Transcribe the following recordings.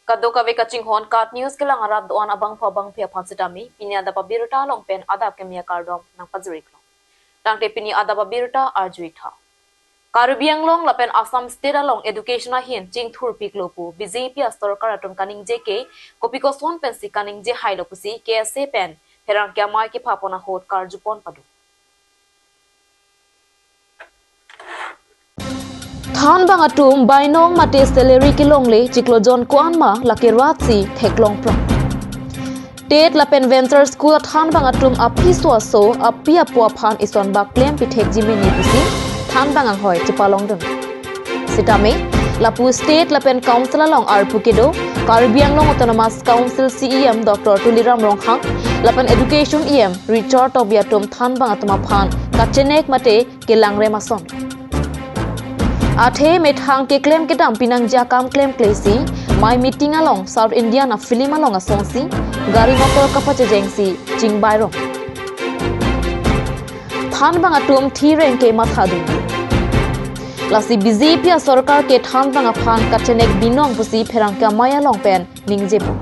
Kado ka kaching hon kat news kelang arab doan abang phabang phia phansidami pinia da babirta long pen adap kemia kardom nang pajrik long. Tang te pini adap babirta arjui tha. Karubiang long lapen Assam state along education hin ching thur piklopu BJP astor karatum kaning JK kopiko swan pen si kaning je hailo pusi KSA pen herang kya mai ki phapona hot karjupon padu. Than bang atum bainong mate salary kilong le chiklo jon kwanma lakirwatsi theklong pro. Tet lapen venture school than bang atum api so api apwa phan ison ba claim pi thek jimini pusi than bang ang hoy chipalong dun. Sitame lapu state lapen council along arpukedo Caribbean long autonomous council CEM Dr. Tuliram Ronghang lapen education EM Richard Tobiatum than bang atuma phan kachenek mate kelangre mason. Athe met hang ke claim ke dam pinang jakam claim klesi my meeting along South India na film along asongsi gari motor kapache jengsi jingbairo than bang atum thi reng ke mathadu lasi BJP sarkar ke than bang aphan kachenek binong pusi pherang ka maya long pen ningjepo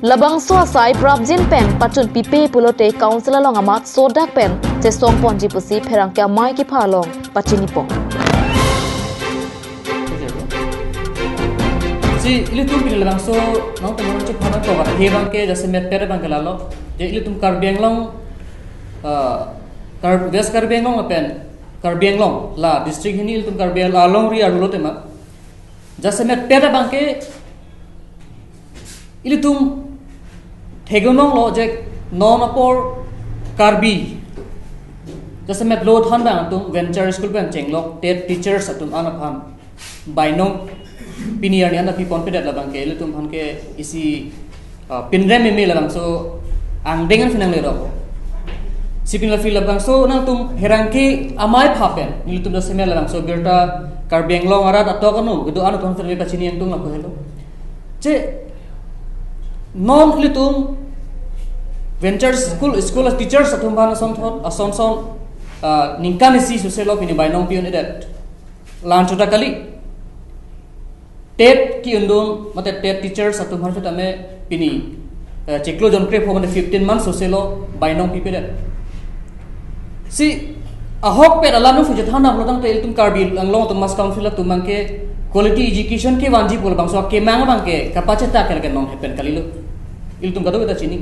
labang so sai prabjin pen pachun pipe pulote council along amat sodak pen je songpon ji pusi pherang ka mai ki phalong pachinipo si ilitum pin labang so nong tamon che phana to he bang ke jase met pere bang galalo je ilitum Caribbean long west Caribbean long pen Caribbean long la district hini ilitum Caribbean la long ri arulo tema jase met pere bang ke ilitum Thegonong lo je non apor Karbi jase met lo than bang tum venture school bang chenglok tet teachers atum anaphan bainong pinier ni ana pi confident la bang ke ilitum han ke isi pinrem me la bang so ang dengan finang le ro sipin la fil la bang so nang tum herangki amai phapen ilitum da semel la bang so gerta Karbiang long arat atokanu gitu anu ton fer ka chini yang tung la ko helo je non ilitum venture school teachers atum bana son ningkan isi suselo pini bainong pion edat lan chuta kali tet ki undum mate tet teachers atum har fitame pini cheklo jon kre phone 15 months suselo bainong pipedat si ahok pe alanu fuje thana blodang tel tum karbil anglong tum mas council tum mangke quality education ke wanji bol bangso ke mang bangke kapacita ke non happen kalilo iltum kado beta chini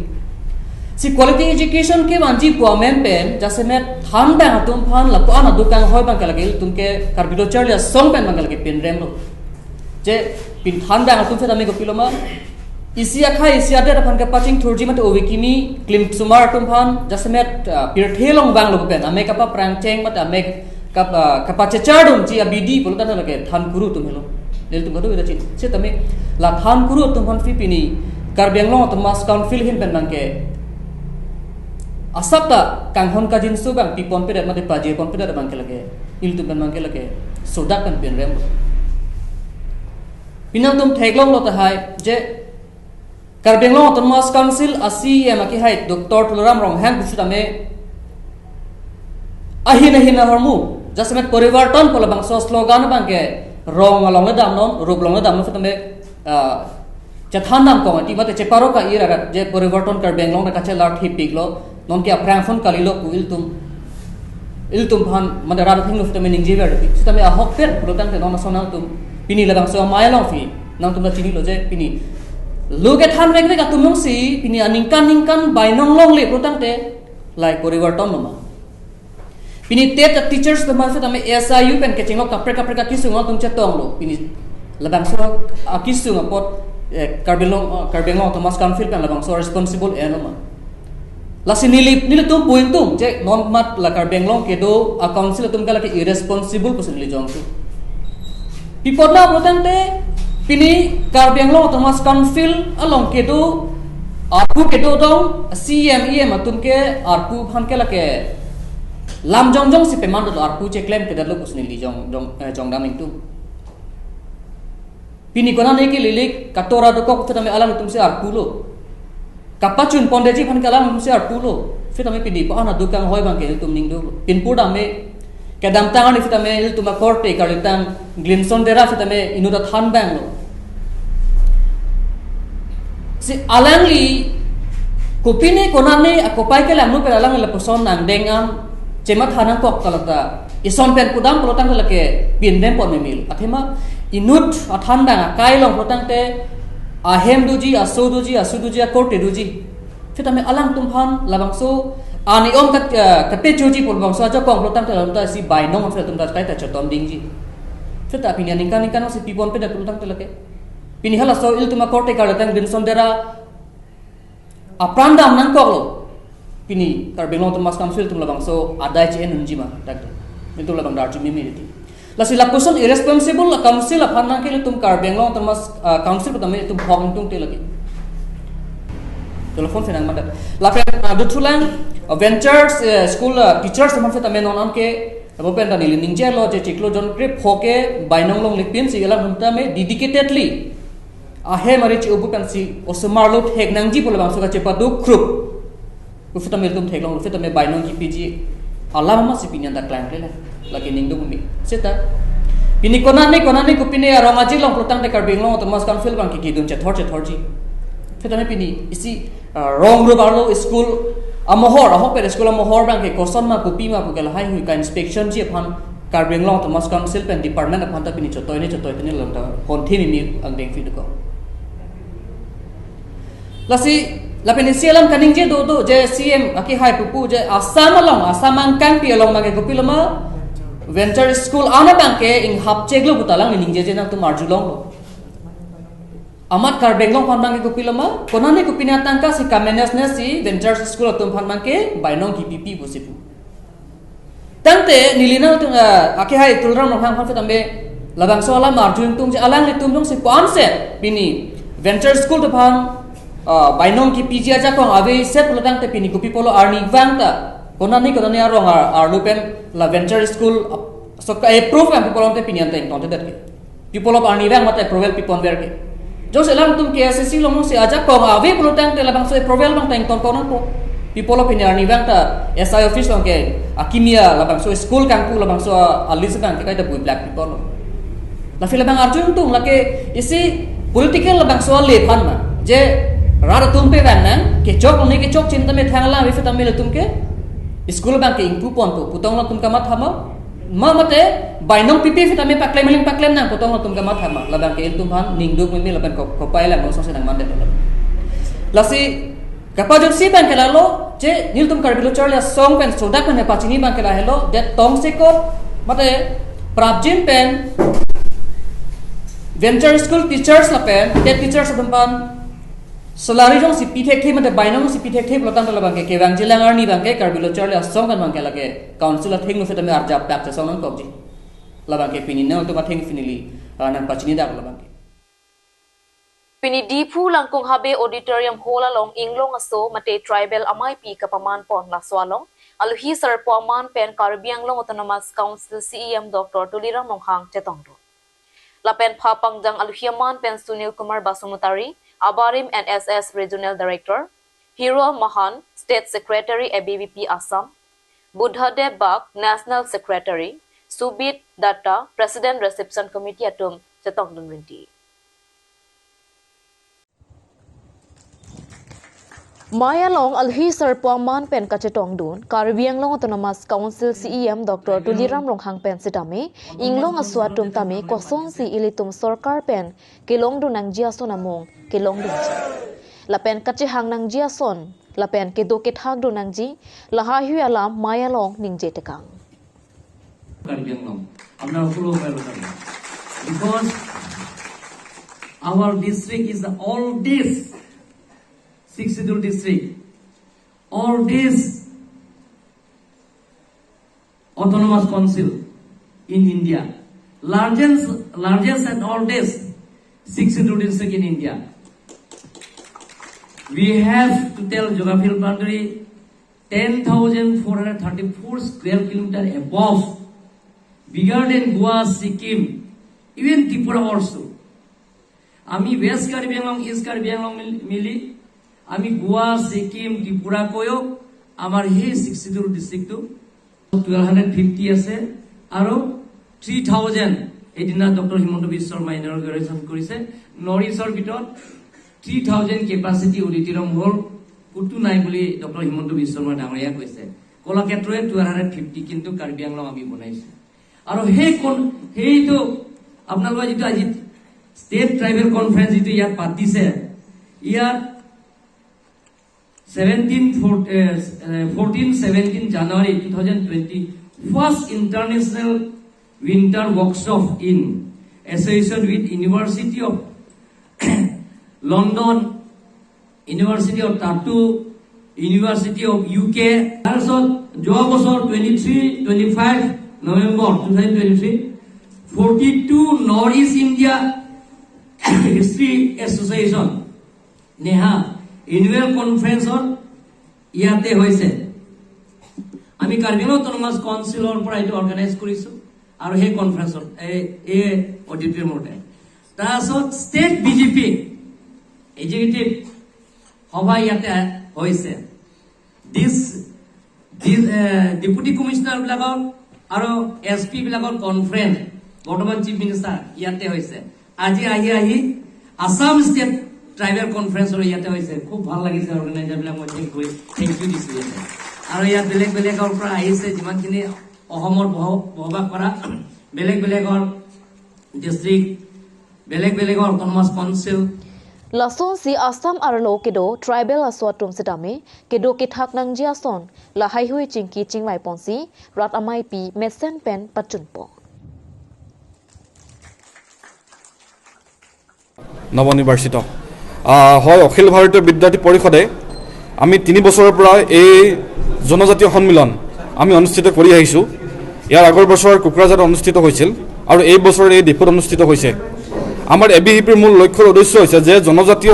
si quality education ke wanji men pen jase met than bang atum phan la ko ana dukang hoy bang kalage iltum ke karbilo charlia song pen bang kalage pin rem lo je pin than bang atum fe ame ko piloma isia khai isia de phan ka paching thurji mate owikimi klim sumar atum phan jase met pir thelong bang lo pen ame ka pa prang cheng mate ame ka pa chechadum ji abidi bolta na lage than kuru tum helo del tum kado beta chini se tame la than kuru tum phan fi pini Caribbean long autonomous council hin pen bang ke asapta kanghon ka jinsu bang pipon pe mate paje pon pe bang ke lage iltu ban bang ke lage sodak kan pen rem pinang tum theglong lo ta hai je Caribbean long autonomous council asi emaki hai Dr. Tuliram Ronghang busutame ahin hormu jasmet porivarton pola bang so slogan bang ke rong along le dam non rup long le dam futame chathan nam ko ti mate cheparo ka ira je porivarton Caribbean long na kache lar thi piglo non ke aprang phon kalilo ku iltum phan mane ra thing of tame ningje ver ti tame a hok per lotang te non sonal tum pini la bang so mai long fi nang tum la chini lo je pini luge than vek vek atum si pini ningkan bainong long le lotang te lai porivarton no ma pini tet teachers the ma tame SIU pen ke chingok kapre ka kisung tum che tong lo pini la bang so akisung pot Caribbean long autonomous council pen la bang so responsible enoma lasi nili tum point tum je non mat la Caribbean long ke do a council tum kala ke irresponsible person li jong tu pipot na protante pini Caribbean long autonomous council along ke do arpu ke do dong CMEM atum ke arpu phan ke la ke lam jong si peman do arpu che claim ke dalo person li jong dam tu pini kona ne ke lilik katora do ko tame alam tum se arpu lo kapachun pondeji phan kala tum se arpulo fitame pini pa ana dukang hoy bang ke tum ning do pinpur dame kadam tang ni fitame tum korte kalitang glimson dera fitame inuda than bang lo si alangli kupine konane akopai ke lamu pe alang le person nang dengam cemat hanang kok talata ison pen kudam pelotang leke pindem pon memil athema inut athanda kai long pelotang te ahem duji asuduji akorte duji fitame alang tumphan labangso ani om kat kape chuji pol bangso aja kong pelotang te lamta si bainong fe tum das kai ta chotom dingji fita pinian ningkan si pipon pe da pelotang te leke pini hala so il tuma korte karatang binson dera aprandam nang koklo pini kar benglong tumas council tum labang so adai chen unjima tak itu labang dar jimi miriti lasi la person irresponsible la council la phanang ke tum kar benglong tumas council ko tame tum phong tung te lagi telefon fenang mandat la pen dutulang ventures school teachers tam fe tame non ke abo pen da nilin ningje lo je tiklo jon grip phoke bainong long lipin si elang humta me dedicatedly ahe mari chi ubu kan si osmarlo thek nangji pole bang suka chepa du group ufita mel tum thek long ufita me bainong ki pg alama si pinyan da client le lagi ning du mi seta pini konane ku pini arongaji long protang de karbing long tomas kan fil bang ki kidum che thor ji fita me pini isi wrong group arlo school amohor ahok pe school amohor bang ke koson ma ku pi ma ku gal hai hui ka inspection ji phan karbing long tomas council pen department aphan ta pini chotoi ne long ta kon thi mi ang deng fi ko lasi lapeni sialam kaning je do je CM aki hai pupu je asamang kang pi along mage gopilama venture school ana bangke ing hap cheglo butalang ning je nang tu marjulong lo amat kar benglong phan mage gopilama konane kupina tangka si kamenes ne si venture school tum phan mangke bainong ki pipi bosipu tangte nilina tu aki hai tulram rong phan tambe labang soala marjung tung je alang le tum dong si concept bini venture school tu phan bainong ki PG aja kong ave set pelotang te pini kupi polo arni vangta konani arong arlupen la venture school so ka approve kan pipolong te pini ante tonte dat ke pipolo arni vang mata approval pipon ver ke jo selam tum ke SSC lomo se aja kong ave pelotang te labang so approval bang teng ton konon ko pipolo pini arni vangta SI office long ke akimia labang so school kan ku labang so alis kan ke kaita bui black pipolo la fila bang arjun tung la ke isi political labang so le phan ma je rara tumpe bannan ke chok cinta me thangla we fita mele tumke school bank ke ingpu pon to putong la tum kamat hama ma mate bainong pipi fita me paklem nang putong la tum kamat hama la bank ke tum han ningduk me la ban ko paila mo so senang mande lasi kapajok si bank la lo je nil tum karbilo charlia song pen sodak pen pachini bank la hello that tong se ko mate prabjin pen venture school teachers la pen that teachers tum pan salary jong si pithek the mate bainong si pithek the lotang la bangke ke bang jilangar ni bangke karbilo charle asong kan bangke lage council a thing no feta me arjap tak cha song kobji la bangke pini na to ma thing finally nan pachini dak la bangke pini dipu langkong habe auditorium hola long inglong aso mate tribal amai pi kapaman pon la swalong alhi sar paman pen karbiang long autonomous council CEM Dr. Tuliram Nonghang chetongro la pen phapang jang alhiaman pen Sunil Kumar Basumutari Abarim NSS Regional Director, Hero Mahan, State Secretary ABVP Assam, Buddhadev Bak, National Secretary, Subit Datta, President Reception Committee Atum, Chetong Dunrinti. Maya long alhi sarpuaman pen kachetong dun Karbiang long autonomous council CEM Dr. Tuliram Nonghang pen sitame inglong aswatum tame koson si ilitum sorkar pen kilong du nang jiason among kilong du la pen kachehang nang jiason la pen ke do ke thak du nang ji la ha hu alam Maya long ningje tekang Karbiang long amna follow because our district is the oldest 62 district, all this autonomous council in India, largest and oldest 62 district in India. We have to tell geographical boundary 10,434 square kilometer above, bigger than Goa, Sikkim, even Tripura also. Ami West Karbi Anglong, East Karbi Anglong mili. আমি গোয়া সিকিম ত্রিপুরা কয়ো আমার হে 62 district 1250 আছে আৰু 3000 এদিনা doctor Himanta Biswa Sarma ইনগ্ৰেচন কৰিছে north ইষ্টৰ ভিতৰত 3000 capacity auditorium hall kutu nai boli Dr. Himanto Biswa Sarma Dangriya koise Kolakshetre 250 কিন্তু কাৰ্বি আংলং আমি বনাইছো আৰু হেইটো আপোনালোকৰ যেটো আজি ষ্টেট ট্ৰাইবেল কনফাৰেন্স যেটো ইয়াত পাতিছে ইয়াত 14-17 January 2020 first international winter workshop in association with University of London, University of Tartu, University of UK. Also, যোৱা বছৰ 23-25 November 2023 42 North East India History Association Neha annual conference ইয়াতে হৈছে আমি কাৰ্বি আংলং অটোনমাস কাউন্সিলৰ পৰা এটো অৰ্গানাইজ কৰিছো আৰু হে কনফাৰেন্সত এই অডিটৰিয়ামতে তাৰছত ষ্টেট বিজেপি এক্সিকিউটিভ সভা ইয়াতে হৈছে দিস ডেপুটি কমিশনাৰ বিলাকৰ আৰু এসপি বিলাকৰ কনফাৰেন্স বৰ্তমান চিফ মিনিষ্টাৰ ইয়াতে হৈছে আজি আহি আসাম ষ্টেট ট্ৰাইবেল কনফাৰেন্সৰ ইয়াতে হৈছে খুব ভাল লাগিছে অৰ্গানাইজাৰ বিলাক মই থ্যাংক ইউ দিছো আৰু ইয়াত বেলেগৰ পৰা আহিছে যিমানখিনি অসমৰ বহবাস কৰা বেলেগৰ ডিস্ট্ৰিক্ট বেলেগৰ autonomous council Lason si Assam arlo kedo tribal aswatum sedame kedo kithak nangjia son lahai hui chingki chingwai ponsi rat amai pi mesen pen pachunpo নৱনিৰ্বাচিত হয় অখিল ভাৰতীয় বিদ্যাৰ্থী পৰিষদে আমি 3 বছৰৰ পৰা এই জনজাতীয় সন্মিলন আমি অনুষ্ঠিত কৰি আহিছো ইয়াৰ আগৰ বছৰ কুকৰাঝাৰত অনুষ্ঠিত হৈছিল আৰু এই বছৰ এই ডিফুত অনুষ্ঠিত হৈছে আমাৰ এবিহিপিৰ মূল লক্ষ্যৰ উদ্দেশ্য হৈছে যে জনজাতীয়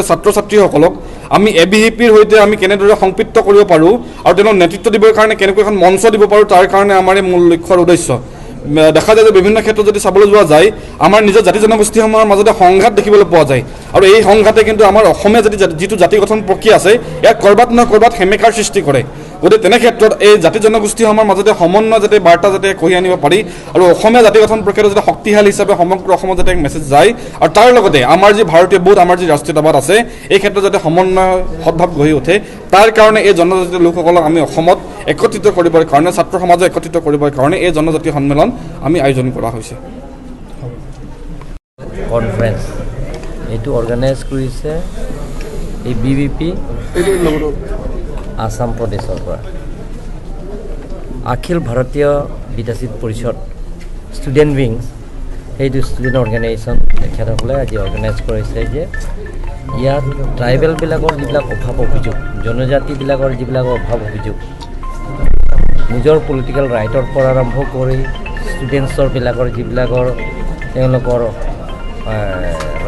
ছাত্ৰ ছাত্ৰীসকলক আমি এবিহিপিৰ হৈতে আমি কেনেদৰে সংপৃক্ত কৰিব পাৰো আৰু তেওঁলোকক নেতৃত্ব দিবৰ কাৰণে কেনেকৈ এখন মঞ্চ দিব পাৰো তাৰ কাৰণে আমাৰ এই মূল লক্ষ্যৰ উদ্দেশ্য দেখা যায় যে বিভিন্ন ক্ষেত্ৰত যদি চাবলৈ যোৱা যায় আমাৰ নিজৰ জাতি জনগোষ্ঠীসমূহৰ মাজতে সংঘাত দেখিবলৈ পোৱা যায় আৰু এই সংঘাতে কিন্তু আমাৰ অসমীয়া যিটো জাতি গঠন প্ৰক্ৰিয়া আছে ইয়াক কৰবাত নহয় কৰবাত সেমেকাৰ সৃষ্টি কৰে গতিকে তেনে ক্ষেত্ৰত এই জাতি জনগোষ্ঠীসমূহৰ মাজতে সমন্বয় যাতে বাৰ্তা যাতে কঢ়িয়াই আনিব পাৰি আৰু অসমীয়া জাতি গঠন প্ৰক্ৰিয়াটো যাতে শক্তিশালী হিচাপে সমগ্ৰ অসমত যাতে মেছেজ যায় আৰু তাৰ লগতে আমাৰ যি ভাৰতীয় বোধ আমাৰ যি ৰাষ্ট্ৰীয়তাবাদ আছে এই ক্ষেত্ৰত যাতে সমন্বয় সদ্ভাৱ গঢ়ি উঠে তাৰ কাৰণে এই জনজাতীয় লোকসকলক আমি অসমত একত্ৰিত কৰিবৰ কাৰণে ছাত্ৰ সমাজক একত্ৰিত কৰিবৰ কাৰণে এই জনজাতীয় সন্মিলন আমি আয়োজন কৰা হৈছে কনফাৰেন্স এইটো অৰ্গানাইজ কৰিছে এই বিবিপি আসাম প্ৰদেশৰ পৰা অখিল ভাৰতীয় বিদ্যাৰ্থী পৰিষদ ষ্টুডেণ্ট উইংছ সেইটো ষ্টুডেণ্ট অৰ্গেনাইজেশ্যন তেখেতসকলে আজি অৰ্গেনাইজ কৰিছে যে ইয়াত ট্ৰাইবেলবিলাকৰ যিবিলাক অভাৱ অভিযোগ জনজাতিবিলাকৰ যিবিলাক অভাৱ অভিযোগ নিজৰ পলিটিকেল ৰাইটৰ পৰা আৰম্ভ কৰি ষ্টুডেণ্টছৰবিলাকৰ যিবিলাকৰ তেওঁলোকৰ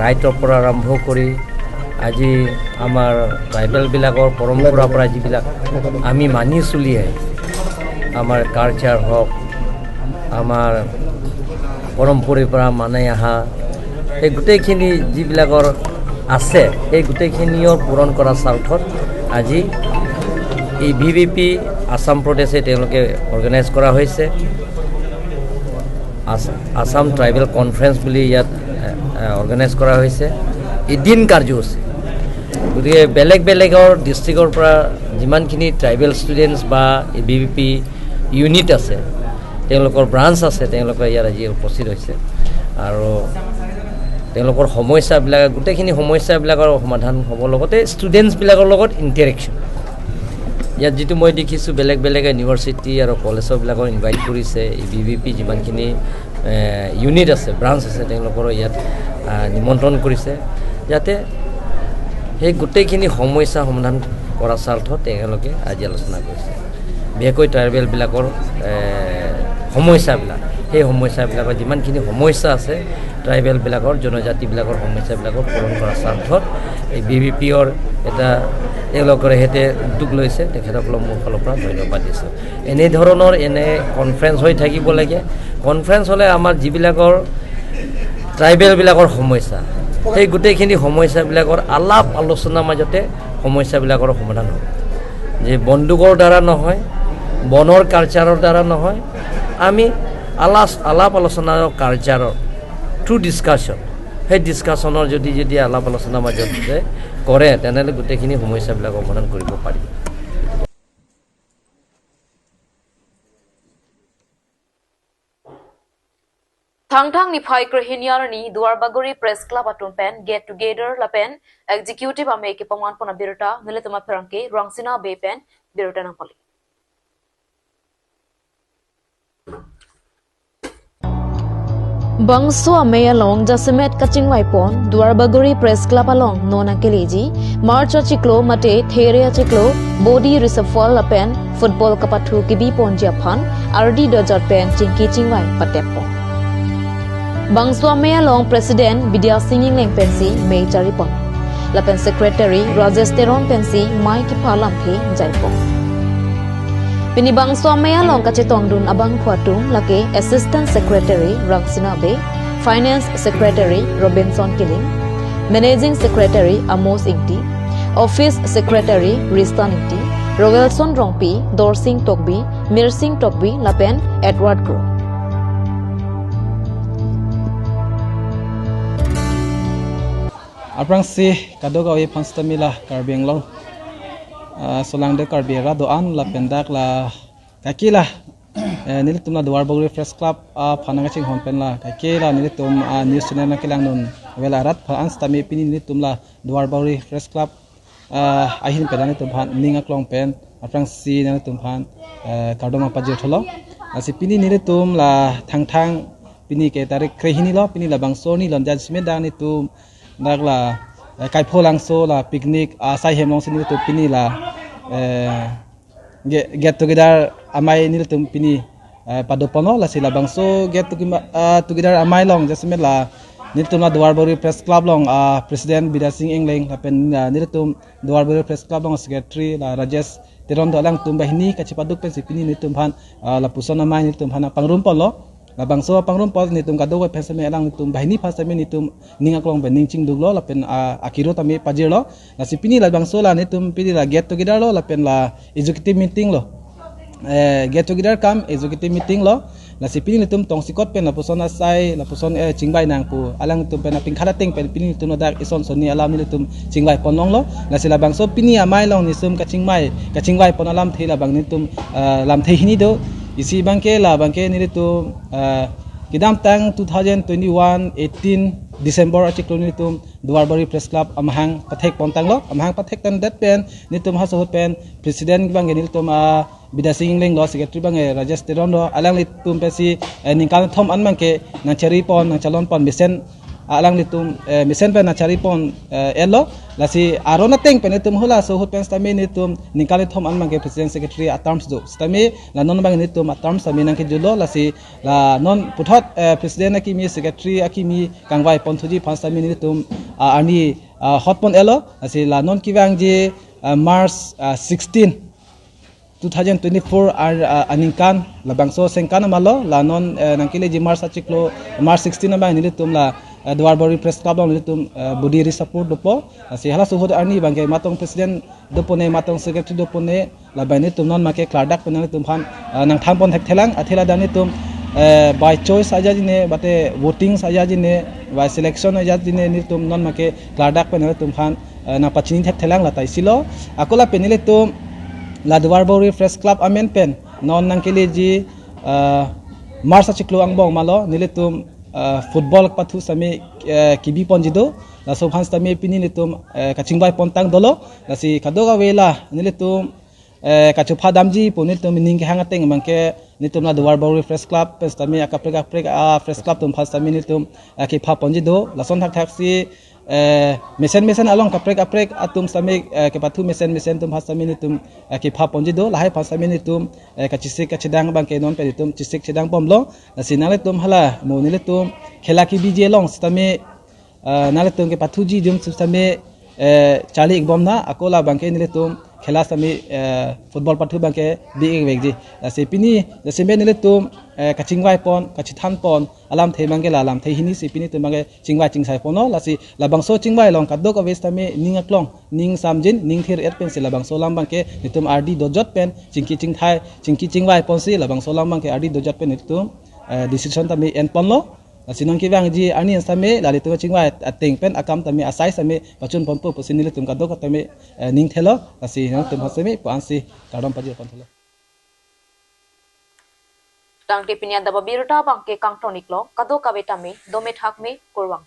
ৰাইটৰ পৰা আৰম্ভ কৰি আজি আমাৰ ট্ৰাইবেলবিলাকৰ পৰম্পৰাৰ পৰা যিবিলাক আমি মানি চলি আহিছোঁ আমাৰ কালচাৰ হওক আমাৰ পৰম্পৰাৰ পৰা মানি অহা এই গোটেইখিনি যিবিলাকৰ আছে এই গোটেইখিনিও পূৰণ কৰাৰ স্বাৰ্থত আজি এই বিবিপি আসাম প্ৰদেশে তেওঁলোকে অৰ্গেনাইজ কৰা হৈছে আসাম ট্ৰাইবেল কনফাৰেন্স বুলি ইয়াত অৰ্গেনাইজ কৰা হৈছে এদিন কাৰ্যসূচী গতিকে বেলেগৰ ডিষ্ট্ৰিক্টৰ পৰা যিমানখিনি ট্ৰাইবেল ষ্টুডেণ্টছ বা বিবিপি ইউনিট আছে তেওঁলোকৰ ব্ৰাঞ্চ আছে তেওঁলোকে ইয়াত আজি উপস্থিত হৈছে আৰু তেওঁলোকৰ সমস্যাবিলাক গোটেইখিনি সমস্যাবিলাকৰ সমাধান হ'ব লগতে ষ্টুডেণ্টছবিলাকৰ লগত ইণ্টাৰেকশ্যন ইয়াত যিটো মই দেখিছোঁ বেলেগ ইউনিভাৰ্চিটি আৰু কলেজবিলাকৰ ইনভাইট কৰিছে এই বিবিপি যিমানখিনি ইউনিট আছে ব্ৰাঞ্চ আছে তেওঁলোকৰ ইয়াত নিমন্ত্ৰণ কৰিছে যাতে সেই গোটেইখিনি সমস্যা সমাধান কৰাৰ স্বাৰ্থত তেওঁলোকে আজি আলোচনা কৰিছে বিশেষকৈ ট্ৰাইবেলবিলাকৰ সমস্যাবিলাক সেই সমস্যাবিলাকৰ যিমানখিনি সমস্যা আছে ট্ৰাইবেলবিলাকৰ জনজাতিবিলাকৰ সমস্যাবিলাকৰ পূৰণ কৰাৰ স্বাৰ্থত এই বিবিপিৰ এটা তেওঁলোকৰ হেতে উদ্যোগ লৈছে তেখেতসকলক মোৰ ফালৰ পৰা ধন্যবাদ দিছোঁ এনেধৰণৰ কনফাৰেন্স হৈ থাকিব লাগে কনফাৰেন্স হ'লে আমাৰ যিবিলাকৰ ট্ৰাইবেলবিলাকৰ সমস্যা সেই গোটেইখিনি সমস্যাবিলাকৰ আলাপ আলোচনাৰ মাজতে সমস্যাবিলাকৰ সমাধান হ'ব যে বন্দুকৰ দ্বাৰা নহয় বনৰ কালচাৰৰ দ্বাৰা নহয় আমি আলাপ আলোচনাৰ কালচাৰৰ থ্ৰু ডিছকাশ্যন সেই ডিছকাশ্যনৰ যদি আলাপ আলোচনাৰ মাজতে কৰে তেনেহ'লে গোটেইখিনি সমস্যাবিলাক সমাধান কৰিব পাৰি Thang ni phai krehiniar ni Duarbaguri Press Club atun pen get together la pen executive ame ke paman pona birta niletama perangke rangsina be pen birta nang pali Bangso ame along Jasimet kaching waipon Duarbaguri Press Club along nona keleji marcha chiklo mate theria chiklo body reservoir la pen football kapathu kibi pon japan RD dojat pen chingki chingwai patepo Bangso ame along President Vidya Singing Leng pensi Mei Charipon Lapen Secretary Rajesh Teron pensi Mai ki palam phe jaipon Pini bangso ame along kachetong dun abang khwatung lake Assistant Secretary Rangsina Be Finance Secretary Robinson Killing Managing Secretary Amos Ingti Office Secretary Ristan Ingti Rogelson Rongpi Dorsing Tokbi Mirsing Tokbi Lapen Edward Gro Aprang si kadoga oye panstamila karbienglong solang de karbiera doan la pendak la kakila nilitum la Duarbaguri Press Club phananga ching honpen la kakila nilitum news channel na kilang nun wela rat phan stami pini nilitum la Duarbaguri Press Club ahin pedani tum phan ninga klong pen aprang si nilitum phan kardoma pajir tholo asi pini nilitum la thang pini ke tarik krehini lo pini la bangso ni lon judgment dang nitum Nagla kai pholang so la picnic sai hemlong sini tu pini la get together amai ni tu pini padopono la sila bangso get together amai long jasme la ni tu na Duarbaguri Press Club long President Vidya Singh Engleng pen ni tu Duarbaguri Press Club long secretary la Rajesh Teron dolang tu bahini kacipaduk pen sipini ni tu phan la pusona amai ni tu phan pangrum polo la bangso pangrum pos ni tum kado pen same alang tum bahini phasame ni tum ninga klong ben ning ching duglo la pen akiro tami pajero la sipini la bangso la ni tum pini la get together lo la pen la executive meeting lo get together kam executive meeting lo la sipini ni tum tong sikot pen la pusona sai la puson chingbai nang pu alang tum pen ping khala teng pen pini tum dak ison soni alam ni tum chingbai ponong lo la sila bangso pini amai long ni sum ka chingbai pon alam thila bang ni tum lam thei hini do isi bangke ni tu kidam tang 2021 18 December article ni tu Duarbaguri Press Club amhang pathek pontang lo amhang pathek tan dat pen ni tu haso pen president bang ni tu Vidya Singh Leng lo secretary bang Rajesh Teron lo alang ni tu pesi ningkal thom an bangke nang chari pon nang calon pon misen alang ni tu misen pen nang chari pon elo lasi arona teng pen tu hula so pen stami ni tu ningkal thom an bangke president secretary at terms do stami la non bang ni tu at terms stami nang ke julo lasi la non puthot president akimi secretary akimi kangwai pon thuji phas stami ni tu ani hot pon elo lasi la non kiwang je March 16 2024 aningkan labangso sengkan malo la non nangkile ji March achiklo March 16 ba ni tum la Duarbaguri Press Club ni tum body support dopo si hala suhod arni bangke matong president dopone matong secretary dopone la bani tum non make kladak penang tum phan nang tham pon thelang athela dani tum by choice aja jine bate voting aja jine by selection aja jine ni tum non make kladak penang tum phan na pachini thelang la taisilo akola penile tum la Duarbaguri Press Club amen pen non nangkile ji March achiklo angbong malo niletum football pathu sami kibi ponjido la sobhans tami pini nitum kachingbai pontang dolo la si kadoga wela niletum kachupha damji ponitum ning ke hangateng mangke nitum la Duarbaguri Press Club pestami akaprega Press Club tum phas tami nitum ki pha ponjido la son thak si mesen along kaprek atum sami ke pathu mesen tum phas tami nitum ki pha ponjido lahai phas tami nitum kachisik kachidang bangke non peditum chisik chidang pomlo la sinale tum hala mo niletum khela ki bije long stami nale tum ke pathu ji jum stami chali ekbom na akola bangke niletum khela sami football pathu bangke bi ekji se pini se me niletum kachingwai pon kachithan pon alam thei mangke la alam thei hini se pini tum mangke chingwai chingsai pono lasi labangso chingwai long kadok avesta me ning aklong ning samjin ning thir et pen se labangso lam bangke nitum RD dojot pen chingki chingwai pon se labangso lam bangke RD dojot pen nitum decision tami en pon lo Sinong ki bang ji ani same lali tu chingwa ating pen akam tami asai same pachun pompo pusinile tum kadok tami ning thelo asi no tum hasame pansi kadam pajir kon thelo Tang tipinya daba birta bangke kang tonik lo kado kabetami domet hak me kurwang.